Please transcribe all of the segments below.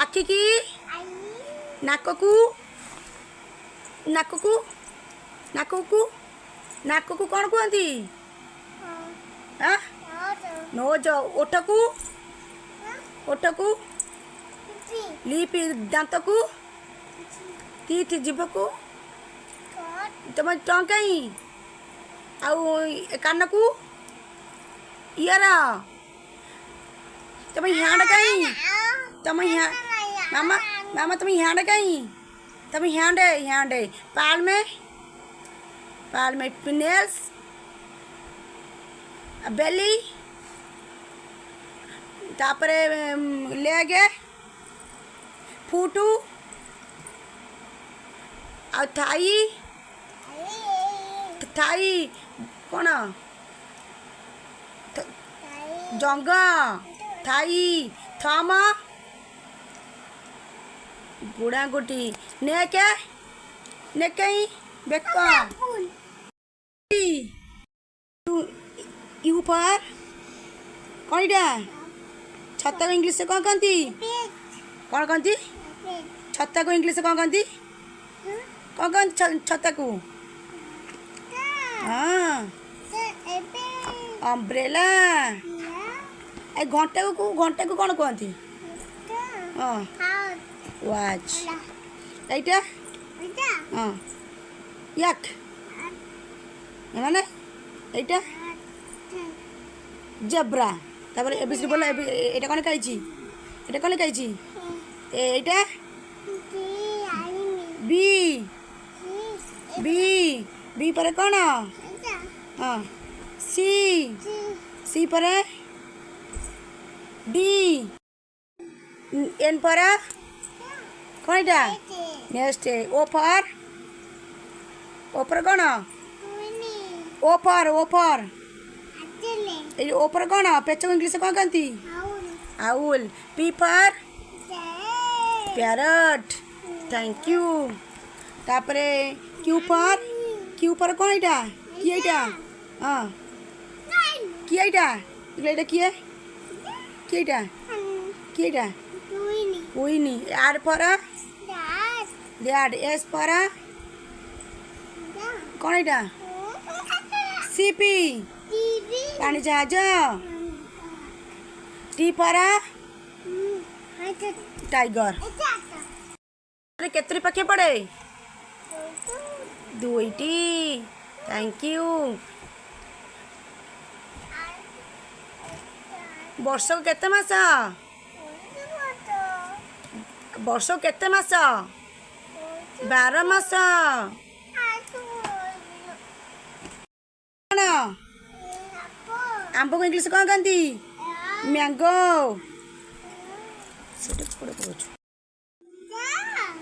आखि की नाक को नाक को नाक को नाक को कौन कहती नोज ओठ को लिप दांत को टीथ जीभ को तुम टंग कहीं आउ कान को इयर तुम ह्यांड कहीं तुम मामा मामा तुम ह्यांड कहीं तुम ह्यांड ह्यांड पाल में नेल्स बेली तापरे लेग फुटू आ थाई थाई कौन जंग थाई थम गुड़ा गुटी नेक नेक बेक यू पर कौन इटा छत्ता को इंग्लिश से कौन कहती कौन कहती छत्ता को इंग्लिश से कौन कहती कौन कहती छत्ता को हाँ अम्ब्रेला ए घंटा को कौन कहती हाँ वाच एटा हाँ याक माने एटा जेब्रा तापर एबीसी बोला एटा कौन कही एटा कौन कही एटा बी बी बी पर कौन हाँ सी सी पर डी एन पर कौन इटा नेक्स्ट ओ पर कौन ओ पर कौन पेच को इंग्लिश कौन कहती आउल पी पर पैरट थैंक यू तापरे क्यू पर कौन इटा किए इटा हाँ किए इटा इटा किए इटा कोई नहीं आर पर डैड एस पर कौन इटा सीपी पानी जहाज टी पर टाइगर केतरी पाखे पड़े दुईटी थैंक यू वर्ष को केते मास वर्ष को केते मास 12 मास आंब को इंग्लिश कौन कहती मैंगो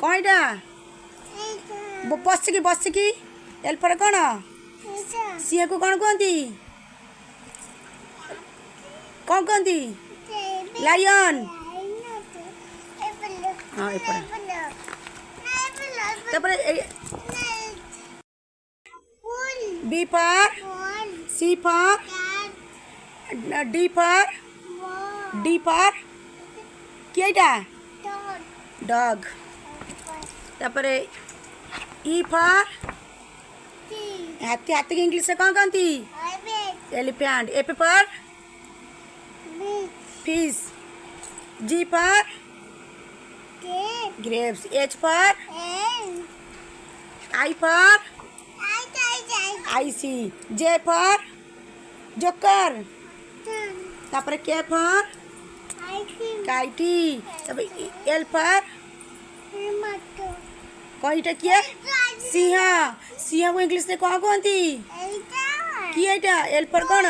कौन इटा बसिकी एल पर कौन सी को कौन कहती कौन कहती लायन हाँ बी पर सी पर डी पर क्या डॉग तापरे ई पर हाथी हाथी इंग्लिश से कौन कहती एलिफेंट ए पर फिश जी पर ग्रेप्स एच पर आई पर आईसी जे पर जोकर तापरे के पर काइटी एल पर कौन इटा किए सिंह को इंग्लिश में कौन कहती किए एल पर कौन